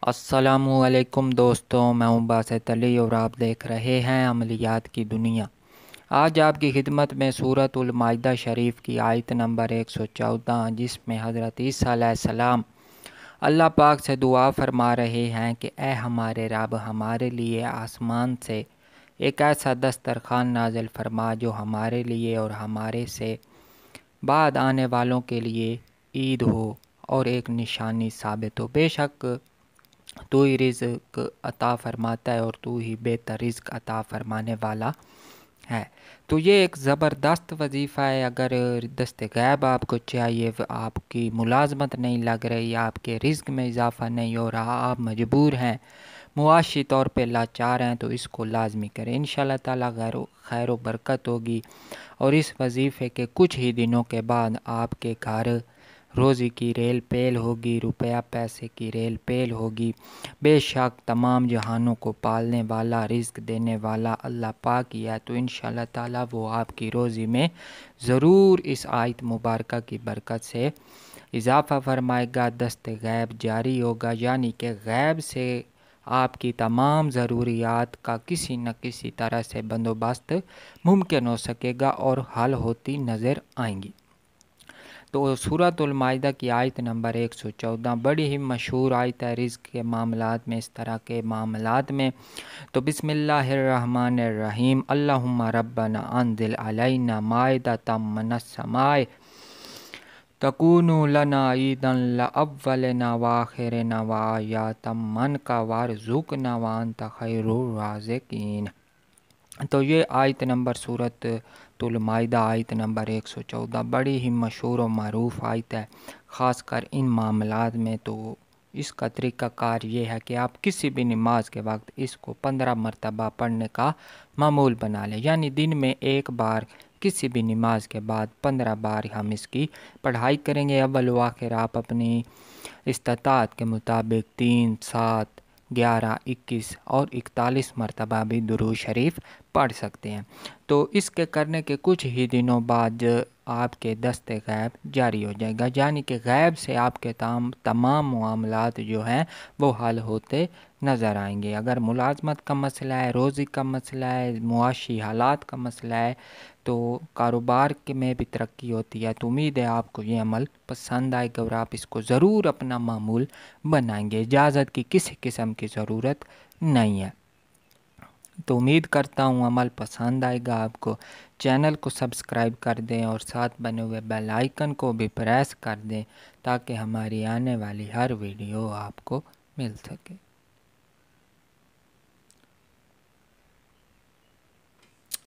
अस्सलामुअलैकुम दोस्तों, मैं हूं बासित अली और आप देख रहे हैं अमलियात की दुनिया। आज आपकी खिदमत में सूरतुल माइदा शरीफ की आयत नंबर 114, जिसमें हज़रत ईसा अलैहिस्सलाम अल्लाह पाक से दुआ फरमा रहे हैं कि ए हमारे रब, हमारे लिए आसमान से एक ऐसा दस्तरखान नाज़िल फरमा जो हमारे लिए और हमारे से बाद आने वालों के लिए ईद हो और एक निशानी साबित हो। बेशक तू ही रिज़्क अता फरमाता है और तू ही बेहतर रिज़्क अता फरमाने वाला है। तो ये एक ज़बरदस्त वजीफ़ा है। अगर दस्ते गैब आपको चाहिए, आपकी मुलाजमत नहीं लग रही, आपके रिज़्क में इजाफ़ा नहीं हो रहा, आप मजबूर हैं, मुआशी तौर पे लाचार हैं, तो इसको लाजमी करें। इंशाअल्लाह ताला खैर व बरकत होगी और इस वजीफ़े के कुछ ही दिनों के बाद आपके घर रोज़ी की रेल पेल होगी, रुपया पैसे की रेल पेल होगी। बेशक तमाम जहानों को पालने वाला, रिज़्क देने वाला अल्लाह पाक ही है। तो इंशाअल्लाह ताला वो आपकी रोज़ी में ज़रूर इस आयत मुबारका की बरकत से इजाफ़ा फरमाएगा। दस्ते गैब जारी होगा, यानी कि गैब से आपकी तमाम ज़रूरियात का किसी न किसी तरह से बंदोबस्त मुमकिन हो सकेगा और हल होती नज़र आएंगी। तो सूरतुल माइदा की आयत नंबर 114 बड़ी ही मशहूर आयत है रिज़्क के मामलात में, इस तरह के मामलात में। तो बिस्मिल्लाहिर्रहमानिर्रहीम, अल्लाहुम्मा रब्बना अंज़िल अलैना माइदतम मिनस समाए तकूनु लना ईदन लअव्वलिना व आखिरिना व आयातम मिनका वारज़ुक़ना व अंत खैरुर राज़िकीन। तो ये आयत नंबर सूरतुल माइदा आयत नंबर 114 बड़ी ही मशहूर और मरूफ आयत है, ख़ासकर इन मामलात में। तो इसका तरीक़ाकार ये है कि आप किसी भी नमाज के वक्त इसको 15 मरतबा पढ़ने का मामूल बना लें, यानी दिन में एक बार किसी भी नमाज के बाद 15 बार हम इसकी पढ़ाई करेंगे। अव्वल व आखिर आप अपनी इस्तात के मुताबिक 3, 7, 11, 21 और 41 मरतबा भी दुरूद शरीफ पढ़ सकते हैं। तो इसके करने के कुछ ही दिनों बाद आपके दस्ते गैब जारी हो जाएगा, यानी कि गैब से आपके तमाम मामलात जो हैं वो हल होते नज़र आएंगे। अगर मुलाजमत का मसला है, रोज़ी का मसला है, मुआशी हालात का मसला है, तो कारोबार के में भी तरक्की होती है। तो उम्मीद है आपको ये अमल पसंद आएगा और आप इसको ज़रूर अपना मामूल बनाएंगे। इजाज़त की किसी किस्म की ज़रूरत नहीं है। तो उम्मीद करता हूँ अमल पसंद आएगा आपको। चैनल को सब्सक्राइब कर दें और साथ बने हुए बेल आइकन को भी प्रेस कर दें ताकि हमारी आने वाली हर वीडियो आपको मिल सके।